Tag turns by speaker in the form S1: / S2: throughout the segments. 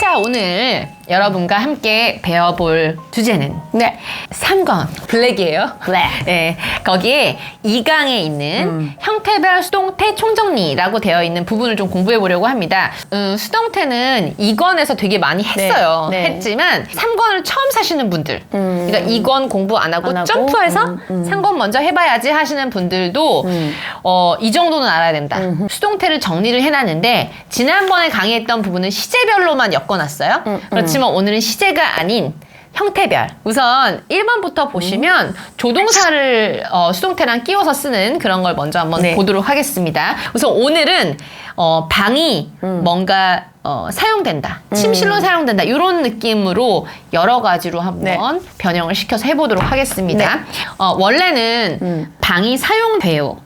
S1: 자, 오늘 여러분과 함께 배워볼 주제는
S2: 네.
S1: 3권 블랙이에요.
S2: 블랙.
S1: 네, 거기에 2강에 있는 형태별 수동태 총정리라고 되어 있는 부분을 좀 공부해 보려고 합니다. 수동태는 2권에서 되게 많이 했어요.
S2: 네.
S1: 했지만 3권을 처음 사시는 분들, 그러니까 2권 공부 안 하고 점프해서 3권 먼저 해봐야지 하시는 분들도 이 정도는 알아야 된다. 수동태를 정리를 해놨는데 지난번에 강의했던 부분은 시제별로만 엮어놨어요. 그렇지만 오늘은 시제가 아닌 형태별. 우선 1번부터 보시면 조동사를 수동태랑 끼워서 쓰는 그런 걸 먼저 한번 보도록 하겠습니다. 우선 오늘은 방이 뭔가 사용된다. 침실로 사용된다. 이런 느낌으로 여러 가지로 한번 변형을 시켜서 해보도록 하겠습니다. 원래는 방이 사용돼요.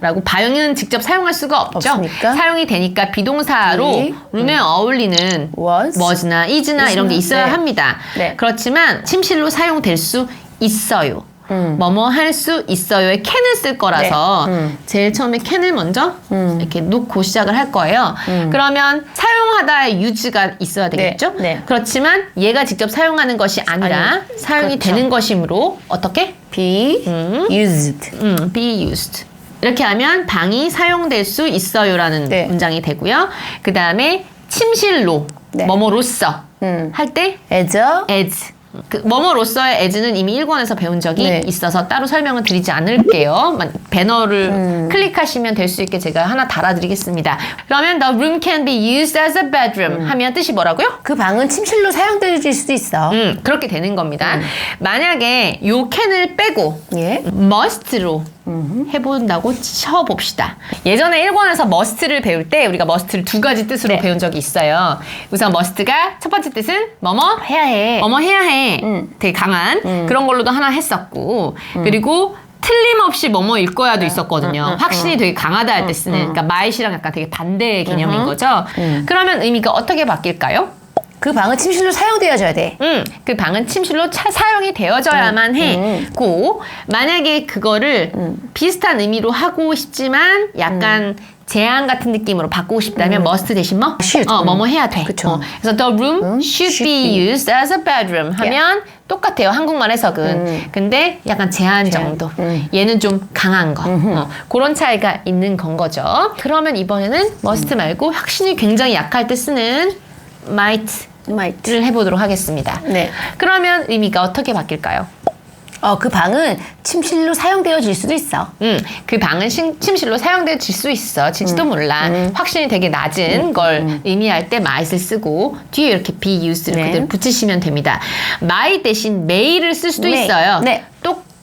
S1: 라고 방은 직접 사용할 수가 없죠.
S2: 없으니까.
S1: 사용이 되니까 비동사로 룸에 어울리는 was나 is나 이런 게 있어야 합니다. 그렇지만 침실로 사용될 수 있어요. 뭐뭐 할 수 있어요에 can을 쓸 거라서 제일 처음에 can을 먼저 이렇게 놓고 시작을 할 거예요. 그러면 사용하다의 use가 있어야 되겠죠? 그렇지만 얘가 직접 사용하는 것이 아니라 사용이 되는 것이므로 어떻게?
S2: be used.
S1: be used. 이렇게 하면 방이 사용될 수 있어요라는 문장이 되고요. 그 다음에 침실로 뭐뭐로써 할 때 as. 그 뭐뭐로서의 as는 이미 1권에서 배운 적이 있어서 따로 설명을 드리지 않을게요. 배너를 클릭하시면 될 수 있게 제가 하나 달아드리겠습니다. 그러면 the room can be used as a bedroom 하면 뜻이 뭐라고요?
S2: 그 방은 침실로 사용될 수도 있어.
S1: 그렇게 되는 겁니다. 만약에 요 can을 빼고 must로 해본다고 쳐봅시다. 예전에 1권에서 must를 배울 때 우리가 must를 두 가지 뜻으로 배운 적이 있어요. 우선 must가 첫 번째 뜻은 뭐뭐
S2: 해야 해.
S1: 뭐뭐 해야 해. 되게 강한 그런 걸로도 하나 했었고 그리고 틀림없이 뭐뭐일 거야도 있었거든요. 확신이 되게 강하다 할 때 쓰는 그러니까 might이랑 약간 되게 반대의 개념인 거죠. 그러면 의미가 어떻게 바뀔까요?
S2: 그 방은 침실로 사용되어져야 돼.
S1: 그 방은 침실로 사용이 되어져야만 해고 만약에 그거를 비슷한 의미로 하고 싶지만 약간 제한 같은 느낌으로 바꾸고 싶다면 must 대신 뭐?
S2: should.
S1: 뭐뭐 해야 돼.
S2: 그쵸.
S1: 그래서 the room should be used as a bedroom 하면 똑같아요. 한국말 해석은. 근데 약간 제한 정도. 얘는 좀 강한 거. 그런 차이가 있는 건 거죠. 그러면 이번에는 must 말고 확신이 굉장히 약할 때 쓰는 might를 해보도록 하겠습니다. 그러면 의미가 어떻게 바뀔까요?
S2: 그 방은 침실로 사용되어질 수도 있어.
S1: 그 방은 침실로 사용되어질 수 있어. 질지도 몰라. 확신이 되게 낮은 걸 의미할 때 might을 쓰고 뒤에 이렇게 be used를 그대로 붙이시면 됩니다. might 대신 may를 쓸 수도 있어요.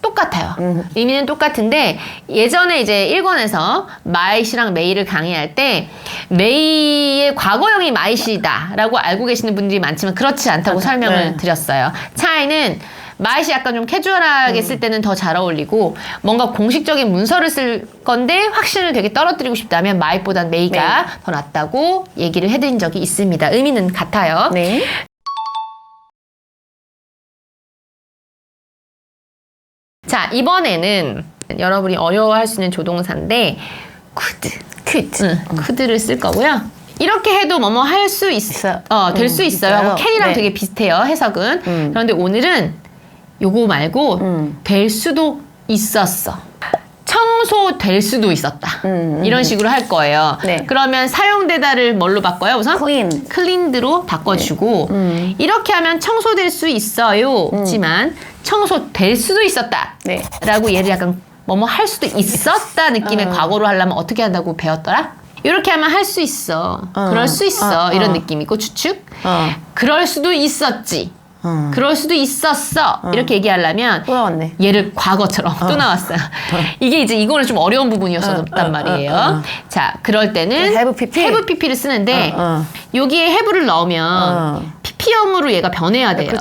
S1: 똑같아요. 의미는 똑같은데 예전에 이제 1권에서 might이랑 may를 강의할 때 may의 과거형이 might이다 라고 알고 계시는 분들이 많지만 그렇지 않다고 설명을 드렸어요. 차이는 might이 약간 좀 캐주얼하게 쓸 때는 더 잘 어울리고 뭔가 공식적인 문서를 쓸 건데 확신을 되게 떨어뜨리고 싶다면 might보단 may가 더 낫다고 얘기를 해드린 적이 있습니다. 의미는 같아요. 자, 이번에는 여러분이 어려워할 수 있는 조동사인데 could를 쓸 거고요. 이렇게 해도 뭐뭐 할 수 있어, 될 수 있어요 하고 can이랑 되게 비슷해요, 해석은. 그런데 오늘은 요거 말고 될 수도 있었어. 청소될 수도 있었다. 이런 식으로 할 거예요. 그러면 사용되다를 뭘로 바꿔요? 우선 cleaned로 바꿔주고 이렇게 하면 청소될 수 있어요. 지만 청소될 수도 있었다. 라고 얘를 약간 뭐뭐 할 수도 있었다 느낌의 과거로 하려면 어떻게 한다고 배웠더라? 이렇게 하면 할 수 있어. 그럴 수 있어. 이런 느낌이고 추측. 그럴 수도 있었지. 그럴 수도 있었어. 이렇게 얘기하려면
S2: 또 나왔네.
S1: 얘를 과거처럼 또 나왔어요. 이게 이제 이거는 좀 어려운 부분이었단 말이에요. 자, 그럴 때는
S2: have pp를
S1: 쓰는데 여기에 have를 넣으면 pp형으로 얘가 변해야 돼요.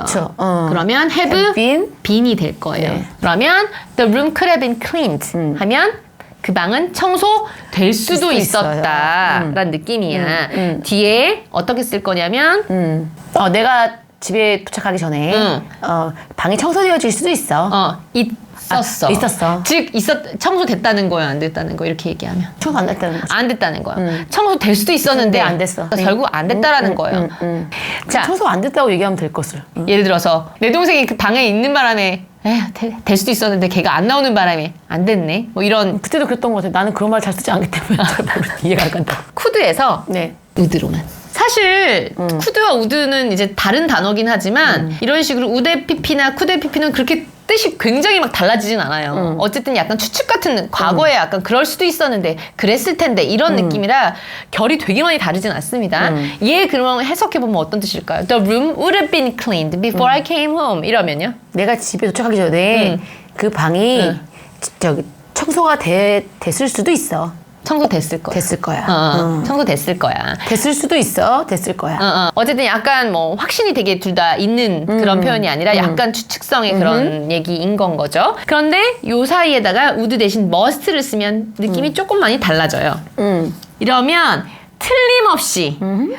S1: 그러면 have been이 될 거예요. 그러면 the room could have been cleaned 하면 그 방은 청소될 수도 있었다 라는 느낌이야. 뒤에 어떻게 쓸 거냐면
S2: 내가 집에 도착하기 전에
S1: 응.
S2: 방이 청소되어질 수도 있어.
S1: 있었어.
S2: 있었어.
S1: 즉 청소됐다는 거야, 안 됐다는 거 이렇게 얘기하면
S2: 청소 안 됐다는 거지.
S1: 안 됐다는 거야. 청소될 수도 있었는데
S2: 근데 안 됐어.
S1: 결국 안 됐다라는 거예요. 자,
S2: 청소가 안 됐다고 얘기하면 될 것을.
S1: 예를 들어서 내 동생이 그 방에 있는 바람에 에휴, 될 수도 있었는데 걔가 안 나오는 바람에 안 됐네. 뭐 이런
S2: 그때도 그랬던 것 같아. 나는 그런 말 잘 쓰지 않기 때문에 잘 이해가 안 간다.
S1: 쿠드에서
S2: 네.
S1: 우드로만. 사실 쿠드와 우드는 이제 다른 단어긴 하지만 이런 식으로 우드 PP나 쿠드 PP는 그렇게 뜻이 굉장히 막 달라지진 않아요. 어쨌든 약간 추측 같은 과거에 약간 그럴 수도 있었는데 그랬을 텐데 이런 느낌이라 결이 되게 많이 다르진 않습니다. 얘 그러면 해석해보면 어떤 뜻일까요? The room would have been cleaned before I came home. 이러면요?
S2: 내가 집에 도착하기 전에 그 방이 청소가 됐을 수도 있어.
S1: 청소됐을 거야.
S2: 됐을 거야.
S1: 청소됐을 거야.
S2: 됐을 수도 있어. 됐을 거야.
S1: 어쨌든 약간 뭐 확신이 되게 둘 다 있는 그런 표현이 아니라 약간 추측성의 그런 얘기인 건 거죠. 그런데 요 사이에다가 would 대신 must를 쓰면 느낌이 조금 많이 달라져요. 이러면 틀림없이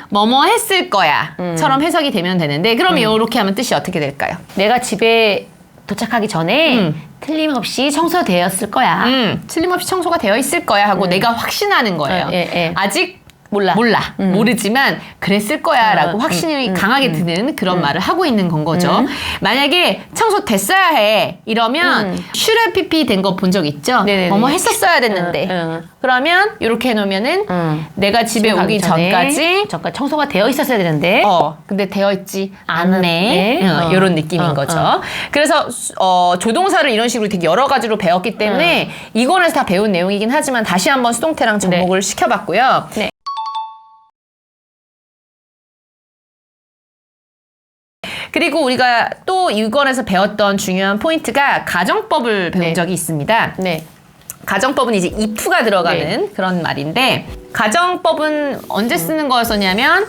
S1: 뭐뭐 했을 거야 처럼 해석이 되면 되는데 그럼 요렇게 하면 뜻이 어떻게 될까요?
S2: 내가 집에 도착하기 전에 틀림없이 청소되었을 거야.
S1: 틀림없이 청소가 되어 있을 거야 하고 내가 확신하는 거예요. 아직 몰라. 모르지만 그랬을 거야 라고 확신이 강하게 드는 그런 말을 하고 있는 건 거죠. 만약에 청소 됐어야 해 이러면 should have pp 된 거 본 적 있죠?
S2: 네네네.
S1: 뭐뭐 했었어야 됐는데 그러면 이렇게 해놓으면은 내가 집에 오기 전까지
S2: 청소가 되어 있었어야 되는데
S1: 근데 되어 있지 않네.
S2: 네.
S1: 이런 느낌인 거죠. 그래서 조동사를 이런 식으로 되게 여러 가지로 배웠기 때문에 이권에서 다 배운 내용이긴 하지만 다시 한번 수동태랑 접목을 시켜봤고요.
S2: 네.
S1: 그리고 우리가 또 이권에서 배웠던 중요한 포인트가 가정법을 배운 적이 있습니다.
S2: 네.
S1: 가정법은 이제 if가 들어가는 그런 말인데 가정법은 언제 쓰는 거였었냐면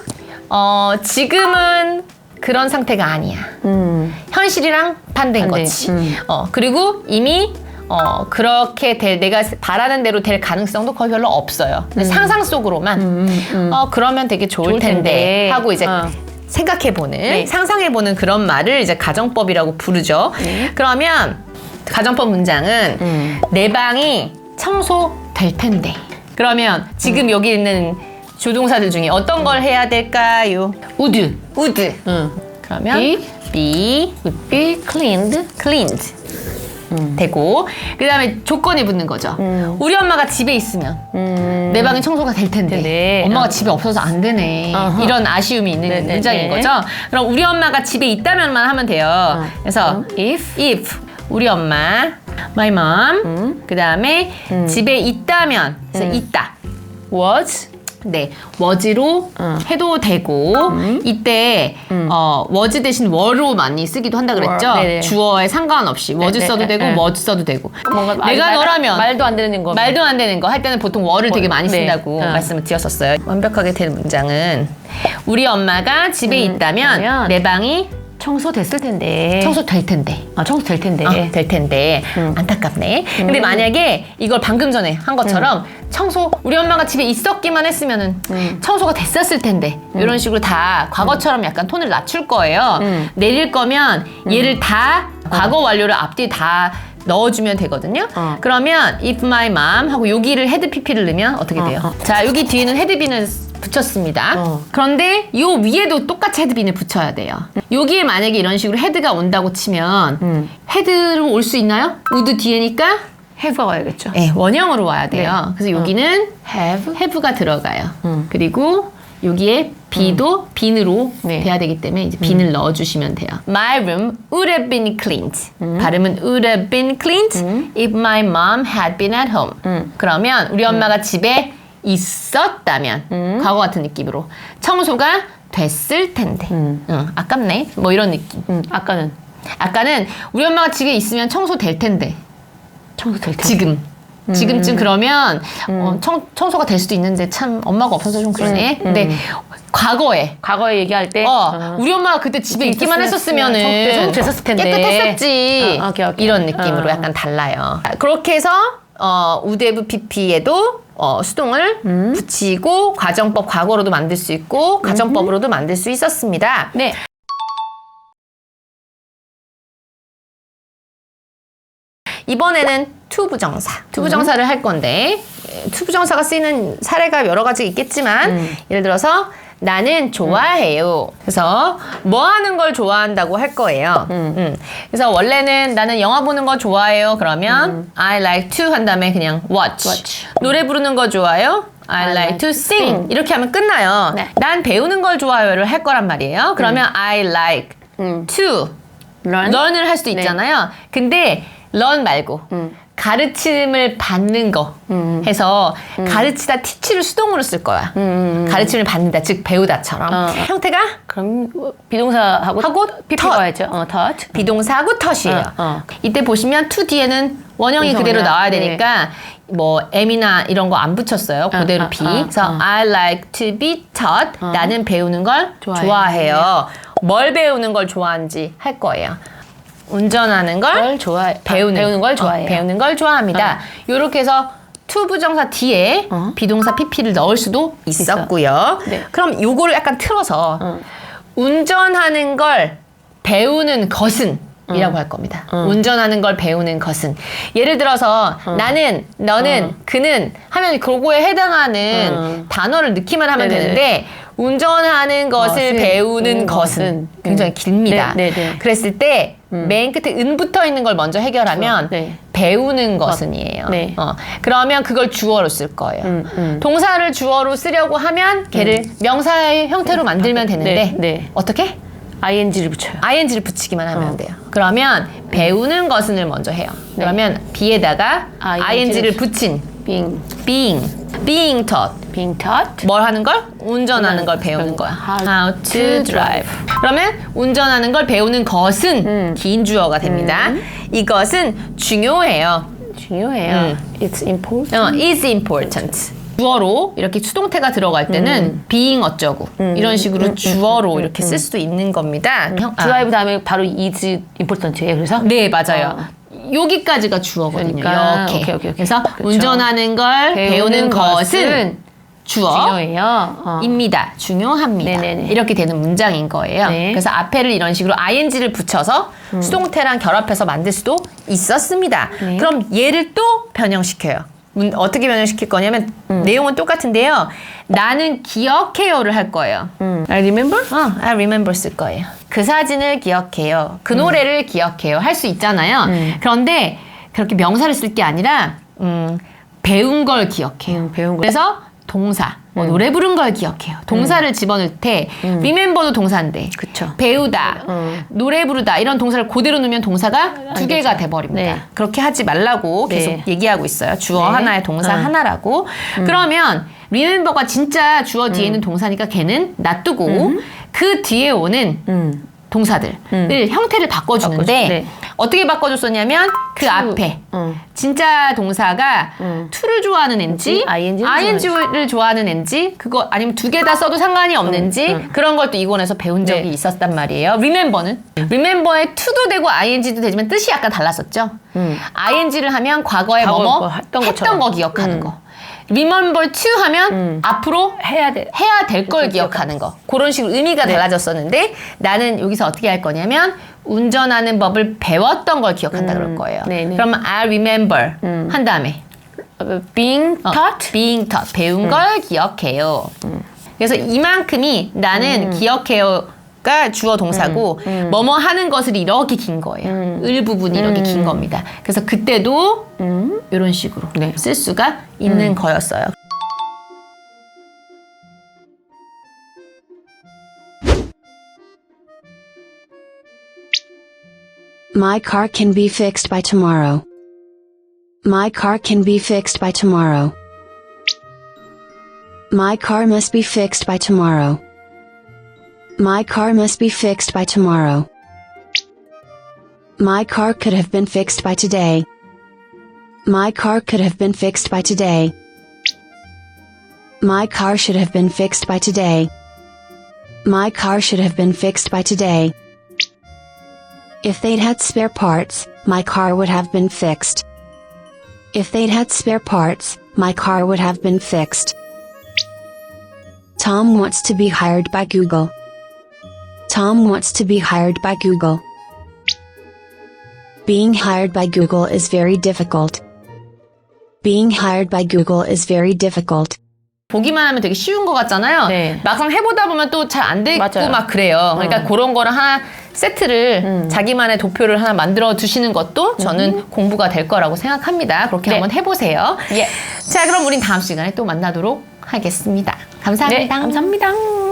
S1: 지금은 그런 상태가 아니야. 현실이랑 반대인 거지. 그리고 이미 그렇게 내가 바라는 대로 될 가능성도 거의 별로 없어요. 근데 상상 속으로만 그러면 되게 좋을 텐데 하고 이제 생각해보는, 상상해보는 그런 말을 이제 가정법이라고 부르죠. 그러면 가정법 문장은 내 방이 청소될 텐데. 그러면 지금 여기 있는 조동사들 중에 어떤 걸 해야 될까요? would. 그러면 would be cleaned. 되고 그 다음에 조건이 붙는 거죠. 우리 엄마가 집에 있으면 내 방이 청소가 될 텐데 엄마가 집에 없어서 안 되네. 이런 아쉬움이 있는 문장인 거죠. 그럼 우리 엄마가 집에 있다면만 하면 돼요. 그래서 if 우리 엄마 my mom 그 다음에 집에 있다면 그래서 있다 was was로 해도 되고 이때 was 대신 were로 많이 쓰기도 한다 그랬죠. 주어에 상관없이 was 써도 되고 was 써도 되고
S2: 뭔가
S1: 내가 너라면
S2: 말도 안 되는 거
S1: 할 때는 보통 were를 되게 많이 쓴다고 말씀을 드렸었어요. 완벽하게 된 문장은 우리 엄마가 집에 있다면 내 방이
S2: 청소됐을 텐데.
S1: 청소될 텐데.
S2: 청소될 텐데.
S1: 될 텐데. 안타깝네. 근데 만약에 이걸 방금 전에 한 것처럼 우리 엄마가 집에 있었기만 했으면은 청소가 됐었을 텐데. 이런 식으로 다 과거처럼 약간 톤을 낮출 거예요. 내릴 거면 얘를 다 과거 완료를 앞뒤에 다 넣어주면 되거든요. 그러면 if my mom 하고 여기를 헤드 pp를 넣으면 어떻게 돼요? 자, 여기 뒤에는 헤드 b는 붙였습니다. 그런데 요 위에도 똑같이 헤드빈을 붙여야 돼요. 여기에 만약에 이런 식으로 헤드가 온다고 치면 헤드로 올 수 있나요? would 뒤에니까
S2: have가 와야겠죠.
S1: 네, 원형으로 와야 돼요. 그래서 여기는 have가 들어가요. 그리고 여기에 be도 bean으로 돼야 되기 때문에 이제 bean을 넣어주시면 돼요. My room would have been cleaned. 발음은 would have been cleaned if my mom had been at home. 그러면 우리 엄마가 집에 있었다면 과거 같은 느낌으로 청소가 됐을 텐데 아깝네 뭐 이런 느낌. 아까는 우리 엄마가 집에 있으면 청소될 텐데 지금쯤 그러면 청소가 될 수도 있는데 참 엄마가 없어서 좀 그러네. 근데 과거에
S2: 얘기할 때
S1: 우리 엄마가 그때 집에 있기만 했었으면은
S2: 청소됐었을 텐데
S1: 깨끗했었지.
S2: 오케이.
S1: 이런 느낌으로 약간 달라요. 그렇게 해서 would have pp에도 수동을 붙이고 가정법 과거로도 만들 수 있고 가정법으로도 만들 수 있었습니다.
S2: 네.
S1: 이번에는 to 부정사. to 부정사를 할 건데 to 부정사가 쓰이는 사례가 여러 가지 있겠지만 예를 들어서 나는 좋아해요. 그래서 뭐 하는 걸 좋아한다고 할 거예요. 그래서 원래는 나는 영화 보는 거 좋아해요. 그러면 I like to 한 다음에 그냥 watch. 노래 부르는 거 좋아요. I like to sing. 이렇게 하면 끝나요.
S2: 네.
S1: 난 배우는 걸 좋아요를 할 거란 말이에요. 그러면 I like to learn을 할 수도 있잖아요. 근데 learn 말고 가르침을 받는 거 해서 가르치다 teach를 수동으로 쓸 거야. 가르침을 받는다, 즉 배우다처럼. 형태가
S2: 그럼 비동사하고 PP가 와야죠. touch.
S1: 비동사하고 touch이에요. 이때 보시면 to 뒤에는 원형이 그대로 나와야 되니까 뭐 M이나 이런 거 안 붙였어요. 그대로 be. 그래서 I like to be taught. 나는 배우는 걸 좋아해요. 뭘 배우는 걸 좋아하는지 할 거예요. 운전하는 걸 배우는 걸 좋아해요. 배우는 걸 좋아합니다. 요렇게 해서 to 부정사 뒤에 비동사 pp를 넣을 수도 있었고요.
S2: 네.
S1: 그럼 요거를 약간 틀어서 운전하는 걸 배우는 것은 이라고 할 겁니다. 운전하는 걸 배우는 것은. 예를 들어서 나는, 너는, 그는 하면 그거에 해당하는 단어를 넣기만 하면 되는데 운전하는 것을 배우는 것은 굉장히 깁니다. 그랬을 때 맨 끝에 은 붙어 있는 걸 먼저 해결하면 배우는 것은이에요. 그러면 그걸 주어로 쓸 거예요. 동사를 주어로 쓰려고 하면 걔를 명사의 형태로 만들면 되는데 어떻게?
S2: ing를 붙여요.
S1: ing를 붙이기만 하면 돼요. 그러면 배우는 것은을 먼저 해요. 그러면 be에다가 ing를 붙인 being taught. 뭘 하는 걸? 운전하는 걸 배우는 거야. How to drive. 그러면 운전하는 걸 배우는 것은 긴 주어가 됩니다. 이것은 중요해요.
S2: It's important.
S1: Is important. 주어로 이렇게 수동태가 들어갈 때는 being 어쩌고 이런 식으로 주어로 이렇게 쓸 수도 있는 겁니다.
S2: drive 다음에 바로 is important예요. 그래서
S1: 네, 맞아요. 여기까지가 주어거든요.
S2: 그러니까,
S1: 이렇게.
S2: 오케이.
S1: 그래서
S2: 그렇죠.
S1: 운전하는 걸 배우는 것은
S2: 주어예요.
S1: 입니다. 중요합니다. 이렇게 되는 문장인 거예요. 그래서 앞에를 이런 식으로 ing를 붙여서 수동태랑 결합해서 만들 수도 있었습니다. 그럼 얘를 또 변형시켜요. 어떻게 변형시킬 거냐면 내용은 똑같은데요. 나는 기억해요를 할 거예요.
S2: I remember?
S1: I remember 쓸 거예요. 그 사진을 기억해요. 그 노래를 기억해요. 할 수 있잖아요. 그런데 그렇게 명사를 쓸 게 아니라 배운 걸 기억해요.
S2: 배운 거.
S1: 그래서 동사, 노래 부른 걸 기억해요. 동사를 집어넣을 때 remember도 동사인데
S2: 그쵸.
S1: 배우다, 노래 부르다 이런 동사를 그대로 넣으면 동사가 두 개가 돼버립니다. 그렇게 하지 말라고 계속 얘기하고 있어요. 주어 하나에 동사 하나라고. 그러면 remember가 진짜 주어 뒤에 있는 동사니까 걔는 놔두고 그 뒤에 오는 동사들을 형태를 바꿔주는데 어떻게 바꿔줬었냐면 그 앞에 진짜 동사가 to를 좋아하는 앤지 ing를 좋아하는 앤지 그거 아니면 두 개 다 써도 상관이 없는지 그런 걸 또 이권에서 배운 적이 있었단 말이에요. remember에 to도 되고 ing도 되지만 뜻이 약간 달랐었죠. ing를 하면 과거에 뭐뭐 했던 거 기억하는 거. remember to 하면 앞으로 해야 될 걸 기억하는 거. 그런 식으로 의미가 달라졌었는데 나는 여기서 어떻게 할 거냐면 운전하는 법을 배웠던 걸 기억한다 그럴 거예요. 그러면 I remember 한 다음에
S2: being taught.
S1: 배운 걸 기억해요. 그래서 이만큼이 나는 기억해요가 주어 동사고 뭐뭐 하는 것을 이렇게 긴 거예요. 을 부분이 이렇게 긴 겁니다. 그래서 그때도 이런 식으로 쓸 수가 있는 거였어요.
S3: My car can be fixed by tomorrow. My car can be fixed by tomorrow. My car must be fixed by tomorrow. My car must be fixed by tomorrow. My car could have been fixed by today. My car could have been fixed by today. My car should have been fixed by today. My car should have been fixed by today. If they'd had spare parts, my car would have been fixed. If they'd had spare parts, my car would have been fixed. Tom wants to be hired by Google. Tom wants to be hired by Google. Being hired by Google is very difficult. Being hired by Google is very difficult.
S1: 보기만 하면 되게 쉬운 것 같잖아요.
S2: 네.
S1: 막상 해보다 보면 또 잘 안 되고
S2: 맞아요.
S1: 막 그래요. 그러니까 그런 거를 하나 세트를 자기만의 도표를 하나 만들어 두시는 것도 저는 공부가 될 거라고 생각합니다. 그렇게
S2: 네.
S1: 한번 해보세요.
S2: 예.
S1: 자, 그럼 우린 다음 시간에 또 만나도록 하겠습니다. 감사합니다.
S2: 네, 감사합니다.